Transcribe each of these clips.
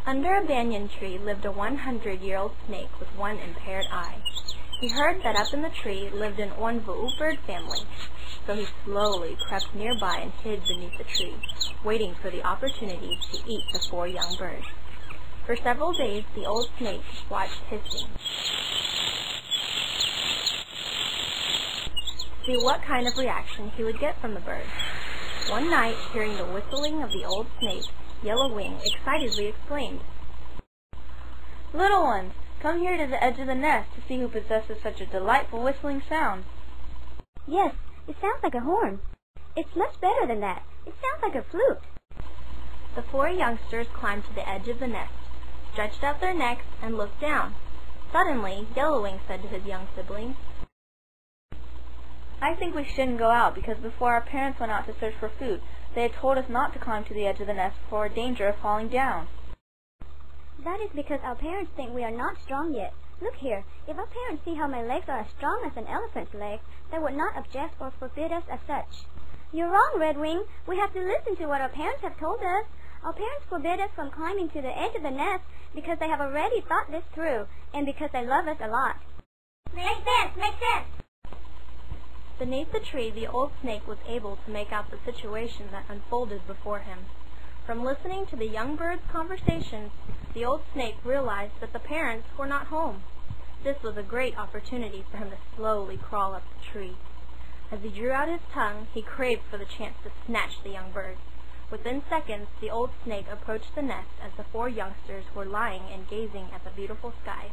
Under a banyan tree lived a 100-year-old snake with one impaired eye. He heard that up in the tree lived an Onvu bird family, so he slowly crept nearby and hid beneath the tree, waiting for the opportunity to eat the 4 young birds. For several days, the old snake watched hissing, to see what kind of reaction he would get from the birds. One night, hearing the whistling of the old snake, Yellow Wing excitedly exclaimed, "Little ones, come here to the edge of the nest to see who possesses such a delightful whistling sound." "Yes, it sounds like a horn. It's much better than that. It sounds like a flute." The 4 youngsters climbed to the edge of the nest, stretched out their necks, and looked down. Suddenly, Yellow Wing said to his young siblings, "I think we shouldn't go out because before our parents went out to search for food, they had told us not to climb to the edge of the nest for danger of falling down." "That is because our parents think we are not strong yet. Look here, if our parents see how my legs are as strong as an elephant's legs, they would not object or forbid us as such." "You're wrong, Redwing. We have to listen to what our parents have told us. Our parents forbid us from climbing to the edge of the nest because they have already thought this through, and because they love us a lot." Makes sense, makes sense. Beneath the tree, the old snake was able to make out the situation that unfolded before him. From listening to the young birds' conversations, the old snake realized that the parents were not home. This was a great opportunity for him to slowly crawl up the tree. As he drew out his tongue, he craved for the chance to snatch the young birds. Within seconds, the old snake approached the nest as the 4 youngsters were lying and gazing at the beautiful sky.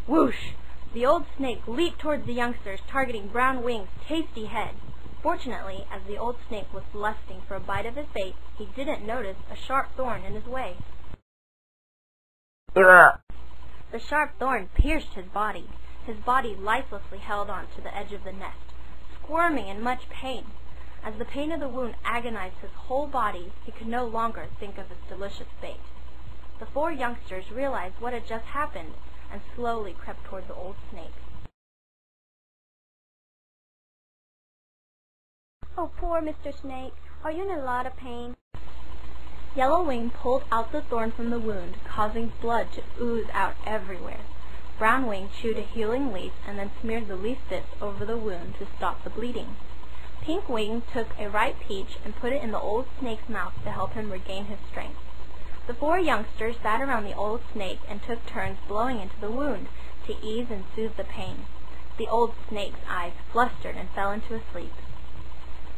Whoosh! The old snake leaped towards the youngsters, targeting Brown Wing's tasty head. Fortunately, as the old snake was lusting for a bite of his bait, he didn't notice a sharp thorn in his way. The sharp thorn pierced his body. His body lifelessly held on to the edge of the nest, squirming in much pain. As the pain of the wound agonized his whole body, he could no longer think of his delicious bait. The 4 youngsters realized what had just happened and slowly crept toward the old snake. "Oh, poor Mr. Snake. Are you in a lot of pain?" Yellow Wing pulled out the thorn from the wound, causing blood to ooze out everywhere. Brown Wing chewed a healing leaf and then smeared the leaf bits over the wound to stop the bleeding. Pink Wing took a ripe peach and put it in the old snake's mouth to help him regain his strength. The 4 youngsters sat around the old snake and took turns blowing into the wound to ease and soothe the pain. The old snake's eyes flustered and fell into a sleep.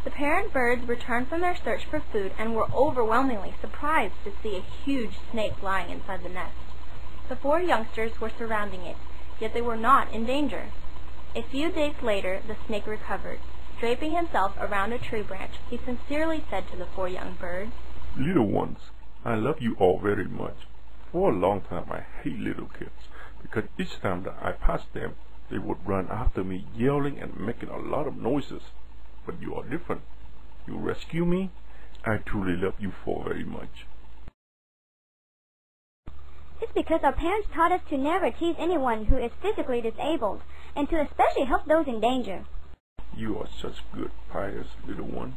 The parent birds returned from their search for food and were overwhelmingly surprised to see a huge snake lying inside the nest. The 4 youngsters were surrounding it, yet they were not in danger. A few days later, the snake recovered. Draping himself around a tree branch, he sincerely said to the 4 young birds, "Little ones, I love you all very much. For a long time I hate little kids, because each time that I passed them, they would run after me yelling and making a lot of noises. But you are different. You rescue me. I truly love you 4 very much." It's because our parents taught us to never tease anyone who is physically disabled, and to especially help those in danger. You are such good, pious little one.